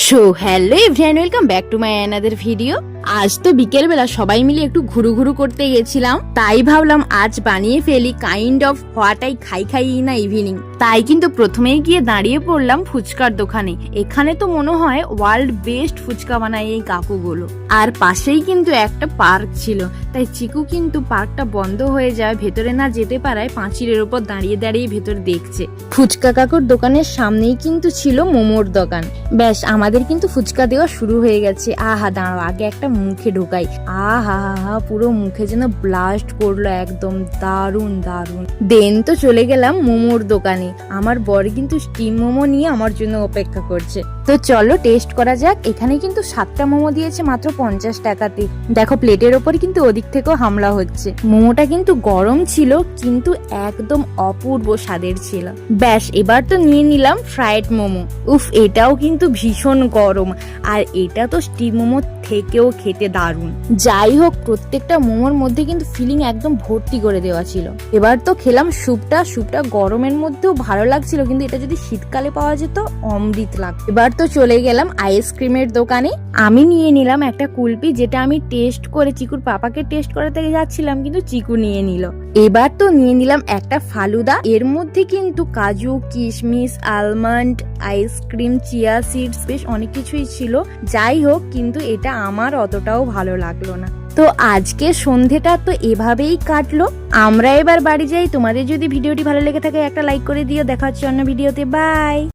So hello everyone, welcome back to my another video. আজ তো বিকেল বেলা সবাই মিলে একটু ঘুরু করতে গেছিলাম, তাই ভাবলাম আজ বানিয়ে ফেলি কাইন্ড অফ হোয়াট আই খাই না ইভিনিং। তাই কিন্তু প্রথমেই গিয়ে দাঁড়িয়ে পড়লাম ফুচকার দোকানে। এখানে তো মনে হয় ওয়ার্ল্ড বেস্ট ফুচকা বানায় এই কাকুগুলো। আর পাশেই কিন্তু একটা পার্ক ছিল, তাই চিকু কিন্তু পার্কটা বন্ধ হয়ে যায় ভেতরে না যেতে পারায় পাঁচিলের উপর দাঁড়িয়ে ভেতর দেখছে। ফুচকা কাকুর দোকানের সামনেই কিন্তু ছিল মোমোর দোকান। ব্যাস আমাদের কিন্তু ফুচকা দেওয়া শুরু হয়ে গেছে। আহা দাঁড়াও, আগে একটা মুখে ঢোকাই। আহা হা পুরো মুখে যেন ব্লাস্ট করলো, একদম দারুন দারুন। দেন তো চলে গেলাম মোমোর দোকানে। আমার বর কিন্তু স্টিম মোমো নিয়ে আমার জন্য অপেক্ষা করছে। তো চলো টেস্ট করা যাক। এখানে কিন্তু 7টা মোমো দিয়েছে মাত্র 50 টাকাতে। দেখো প্লেটের ওপর কিন্তু ওদিক থেকেও হামলা হচ্ছে। মোমোটা কিন্তু গরম ছিল, কিন্তু একদম অপূর্ব স্বাদের ছিল। ব্যাস এবার তো নিয়ে নিলাম ফ্রাইড মোমো। উফ, এটাও কিন্তু ভীষণ গরম, আর এটা তো স্টিম মোমো থেকেও খেতে দারুণ। যাই হোক, প্রত্যেকটা মোমোর মধ্যে কিন্তু ফিলিং একদম ভর্তি করে দেওয়া ছিল। এবার তো খেলাম স্যুপটা গরমের মধ্যেও ভালো লাগছিল, কিন্তু এটা যদি শীতকালে পাওয়া যেত অমৃত লাগতো। এবার তো চলে গেলাম আইসক্রিমের দোকানে। আমি নিয়ে নিলাম একটা কুলপি, যেটা আমি টেস্ট করে চিকুর পাপাকে টেস্ট করাতে যাচ্ছিলাম, কিন্তু চিকু নিয়ে নিল। এবার তো নিয়ে নিলাম একটা ফালুদা। এর মধ্যে কিন্তু কাজু, কিশমিশ, আলমন্ড, আইসক্রিম, চিয়া সিডস, বেশ অনেক কিছুই ছিল। যাই হোক, কিন্তু এটা আমার অতটাও ভালো লাগলো না। তো আজকে সন্ধেটা তো এভাবেই কাটলো। আমরা এবার বাড়ি যাই। তোমাদের যদি ভিডিওটি ভালো লেগে থাকে একটা লাইক করে দিও। দেখা হচ্ছে অন্য ভিডিওতে। বাই।